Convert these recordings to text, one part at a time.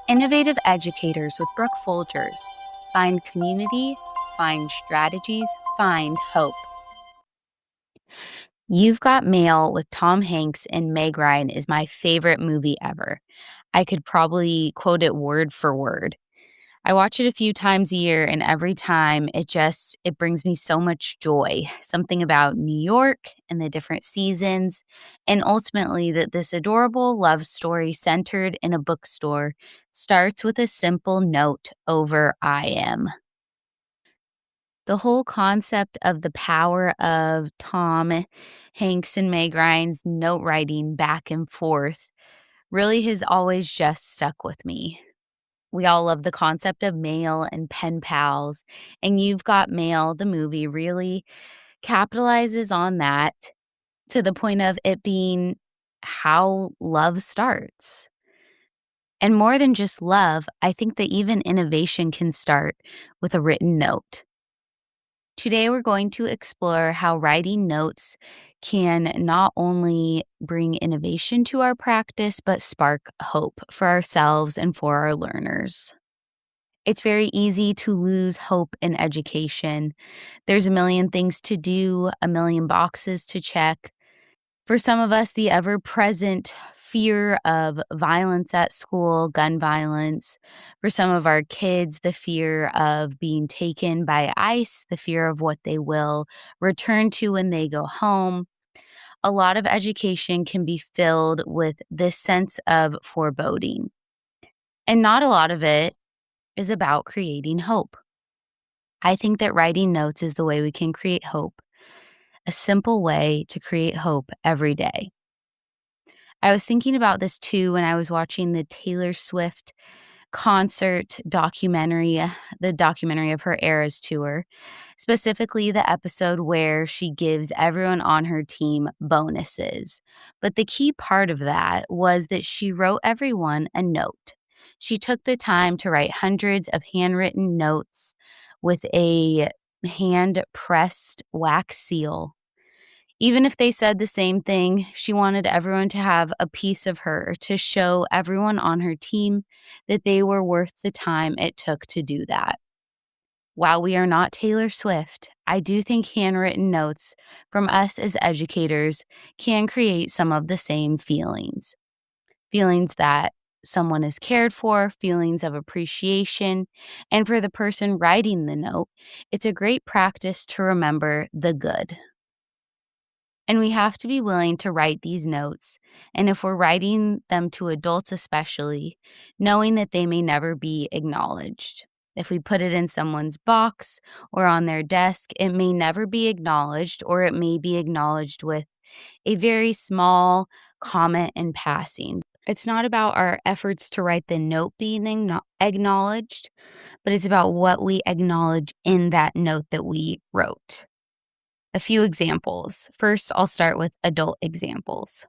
Innovative Educators with Brooke Folgers. Find community, find strategies, find hope. You've Got Mail with Tom Hanks and Meg Ryan is my favorite movie ever. I could probably quote it word for word. I watch it a few times a year, and every time it brings me so much joy. Something about New York and the different seasons, and ultimately that this adorable love story centered in a bookstore starts with a simple note over I am. The whole concept of the power of Tom Hanks and Meg Ryan's note writing back and forth really has always just stuck with me. We all love the concept of mail and pen pals, and You've Got Mail, the movie, really capitalizes on that to the point of it being how love starts. And more than just love, I think that even innovation can start with a written note. Today, we're going to explore how writing notes can not only bring innovation to our practice, but spark hope for ourselves and for our learners. It's very easy to lose hope in education. There's a million things to do, a million boxes to check. For some of us, the ever present fear of violence at school, gun violence. For some of our kids, the fear of being taken by ICE, the fear of what they will return to when they go home. A lot of education can be filled with this sense of foreboding. And not a lot of it is about creating hope. I think that writing notes is the way we can create hope, a simple way to create hope every day. I was thinking about this too when I was watching the Taylor Swift concert documentary, the documentary of her Eras tour, specifically the episode where she gives everyone on her team bonuses. But the key part of that was that she wrote everyone a note. She took the time to write hundreds of handwritten notes with a hand pressed wax seal. Even if they said the same thing, she wanted everyone to have a piece of her to show everyone on her team that they were worth the time it took to do that. While we are not Taylor Swift, I do think handwritten notes from us as educators can create some of the same feelings. Feelings that someone is cared for, feelings of appreciation, and for the person writing the note, it's a great practice to remember the good. And we have to be willing to write these notes. And if we're writing them to adults, especially, knowing that they may never be acknowledged. If we put it in someone's box or on their desk, it may never be acknowledged, or it may be acknowledged with a very small comment in passing. It's not about our efforts to write the note being acknowledged, but it's about what we acknowledge in that note that we wrote. A few examples. First, I'll start with adult examples.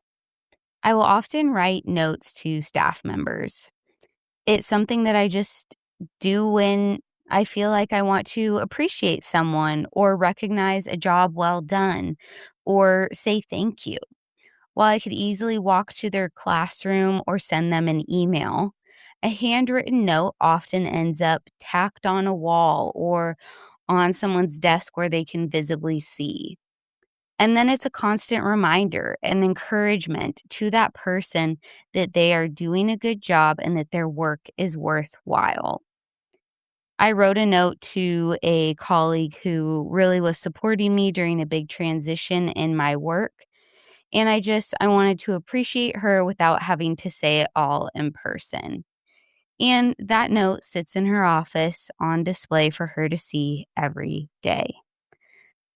I will often write notes to staff members. It's something that I just do when I feel like I want to appreciate someone or recognize a job well done or say thank you. While I could easily walk to their classroom or send them an email, a handwritten note often ends up tacked on a wall or on someone's desk where they can visibly see. And then it's a constant reminder and encouragement to that person that they are doing a good job and that their work is worthwhile. I wrote a note to a colleague who really was supporting me during a big transition in my work. And I wanted to appreciate her without having to say it all in person. And that note sits in her office on display for her to see every day.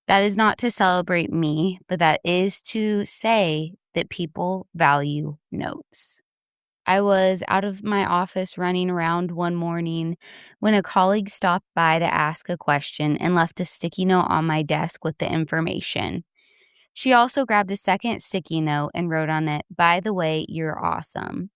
That is not to celebrate me, but that is to say that people value notes. I was out of my office running around one morning when a colleague stopped by to ask a question and left a sticky note on my desk with the information. She also grabbed a second sticky note and wrote on it, "By the way, you're awesome."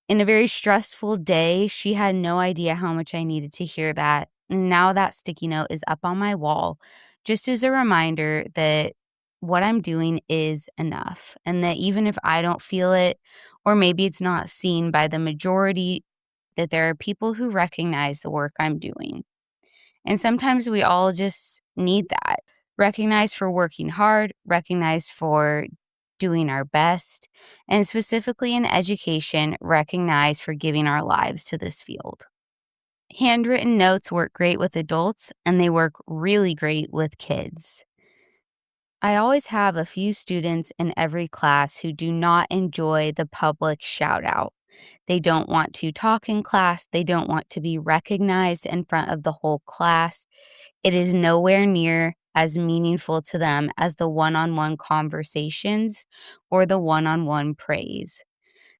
In a very stressful day, she had no idea how much I needed to hear that. Now that sticky note is up on my wall, just as a reminder that what I'm doing is enough. And that even if I don't feel it, or maybe it's not seen by the majority, that there are people who recognize the work I'm doing. And sometimes we all just need that. Recognized for working hard, recognized for doing our best, and specifically in education, recognized for giving our lives to this field. Handwritten notes work great with adults, and they work really great with kids. I always have a few students in every class who do not enjoy the public shout out. They don't want to talk in class. They don't want to be recognized in front of the whole class. It is nowhere near as meaningful to them as the one on one conversations or the one on one praise.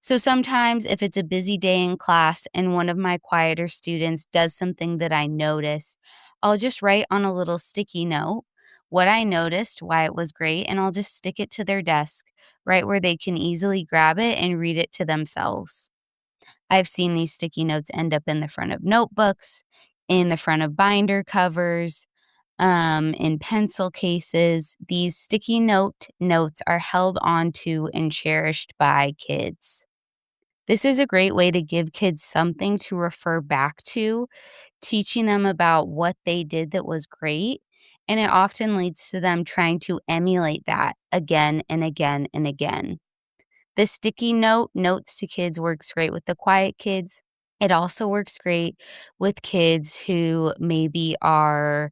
So sometimes, if it's a busy day in class and one of my quieter students does something that I notice, I'll just write on a little sticky note what I noticed, why it was great, and I'll just stick it to their desk, right where they can easily grab it and read it to themselves. I've seen these sticky notes end up in the front of notebooks, in the front of binder covers, in pencil cases. These sticky notes are held onto and cherished by kids. This is a great way to give kids something to refer back to, teaching them about what they did that was great. And it often leads to them trying to emulate that again and again and again. The sticky notes to kids works great with the quiet kids. It also works great with kids who maybe are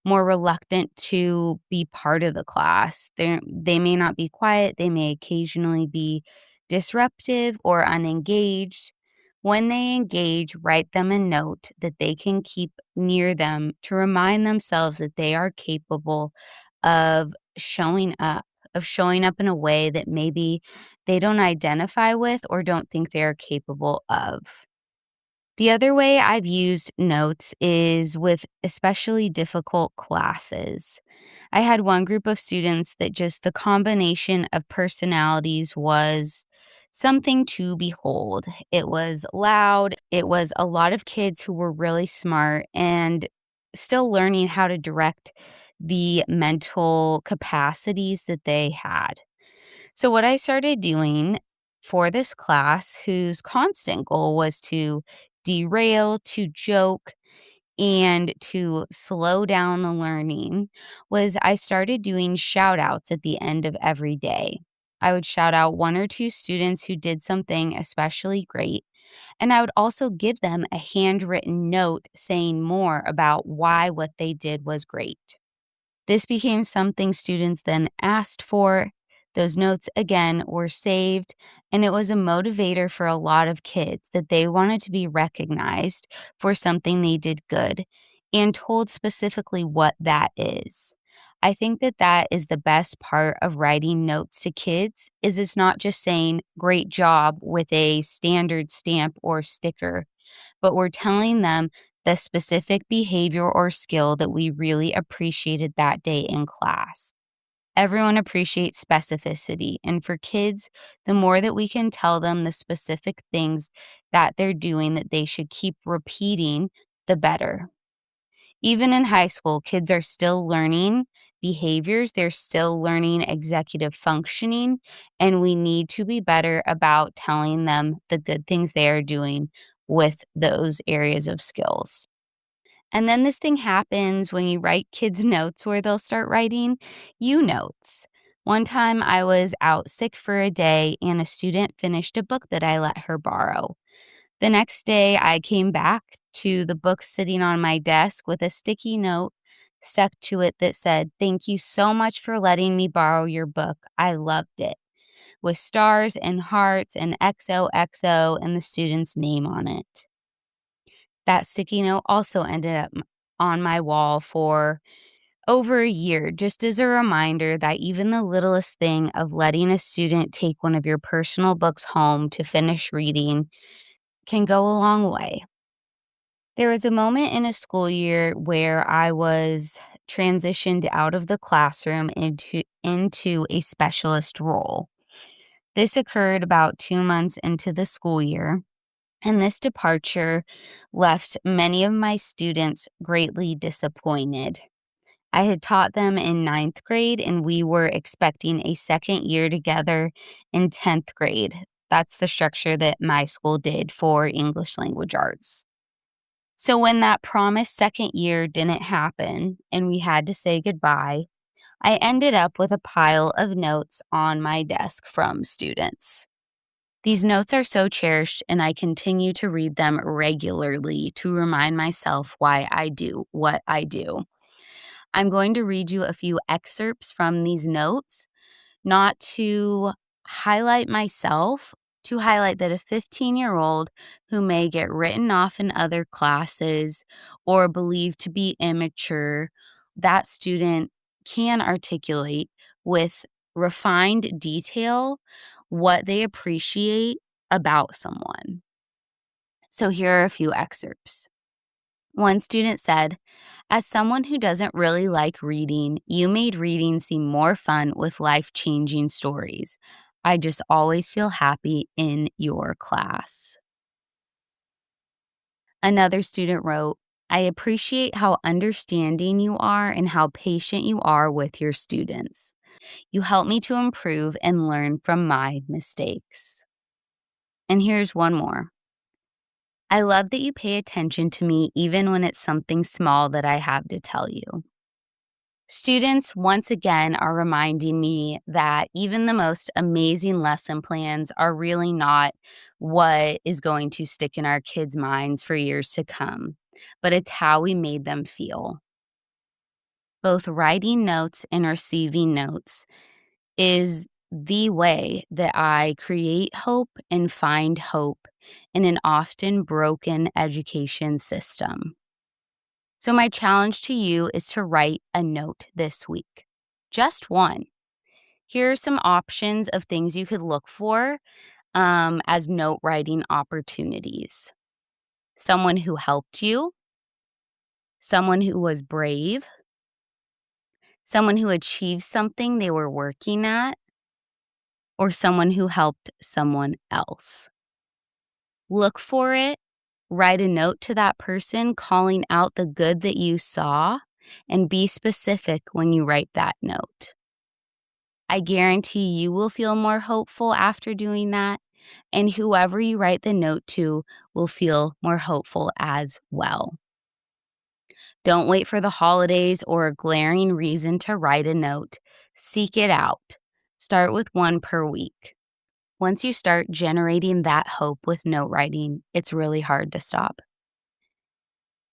more reluctant to be part of the class. They may not be quiet, they may occasionally be disruptive or unengaged. When they engage, write them a note that they can keep near them to remind themselves that they are capable of showing up, of showing up in a way that maybe they don't identify with or don't think they are capable of. The other way I've used notes is with especially difficult classes. I had one group of students that just the combination of personalities was something to behold. It was loud, it was a lot of kids who were really smart and still learning how to direct the mental capacities that they had. So, what I started doing for this class, whose constant goal was to derail, to joke, and to slow down the learning, was I started doing shout outs at the end of every day. I would shout out one or two students who did something especially great, and I would also give them a handwritten note saying more about why what they did was great. This became something students then asked for. Those notes, again, were saved, and it was a motivator for a lot of kids that they wanted to be recognized for something they did good and told specifically what that is. I think that that is the best part of writing notes to kids is it's not just saying great job with a standard stamp or sticker, but we're telling them the specific behavior or skill that we really appreciated that day in class. Everyone appreciates specificity, and for kids, the more that we can tell them the specific things that they're doing that they should keep repeating, the better. Even in high school, kids are still learning behaviors, they're still learning executive functioning, and we need to be better about telling them the good things they are doing with those areas of skills. And then this thing happens when you write kids' notes where they'll start writing you notes. One time I was out sick for a day and a student finished a book that I let her borrow. The next day, I came back to the book sitting on my desk with a sticky note stuck to it that said, "Thank you so much for letting me borrow your book. I loved it," with stars and hearts and XOXO and the student's name on it. That sticky note also ended up on my wall for over a year, just as a reminder that even the littlest thing of letting a student take one of your personal books home to finish reading can go a long way. There was a moment in a school year where I was transitioned out of the classroom into a specialist role. This occurred about 2 months into the school year, and this departure left many of my students greatly disappointed. I had taught them in ninth grade, and we were expecting a second year together in 10th grade. That's the structure that my school did for English language arts. So when that promised second year didn't happen and we had to say goodbye, I ended up with a pile of notes on my desk from students. These notes are so cherished, and I continue to read them regularly to remind myself why I do what I do. I'm going to read you a few excerpts from these notes, not to highlight myself, to highlight that a 15-year-old who may get written off in other classes or believed to be immature, that student can articulate with refined detail what they appreciate about someone. So here are a few excerpts. One student said, "As someone who doesn't really like reading, you made reading seem more fun with life-changing stories. I just always feel happy in your class." Another student wrote, "I appreciate how understanding you are and how patient you are with your students. You help me to improve and learn from my mistakes." And here's one more. "I love that you pay attention to me even when it's something small that I have to tell you." Students, once again, are reminding me that even the most amazing lesson plans are really not what is going to stick in our kids' minds for years to come, but it's how we made them feel. Both writing notes and receiving notes is the way that I create hope and find hope in an often broken education system. So, my challenge to you is to write a note this week. Just one. Here are some options of things you could look for as note writing opportunities: someone who helped you, someone who was brave, someone who achieved something they were working at, or someone who helped someone else. Look for it, write a note to that person calling out the good that you saw, and be specific when you write that note. I guarantee you will feel more hopeful after doing that, and whoever you write the note to will feel more hopeful as well. Don't wait for the holidays or a glaring reason to write a note. Seek it out. Start with one per week. Once you start generating that hope with note writing, it's really hard to stop.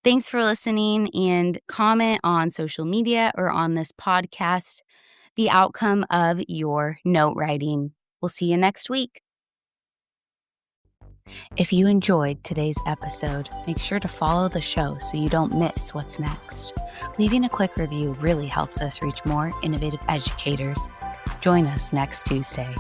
Thanks for listening, and comment on social media or on this podcast the outcome of your note writing. We'll see you next week. If you enjoyed today's episode, make sure to follow the show so you don't miss what's next. Leaving a quick review really helps us reach more innovative educators. Join us next Tuesday.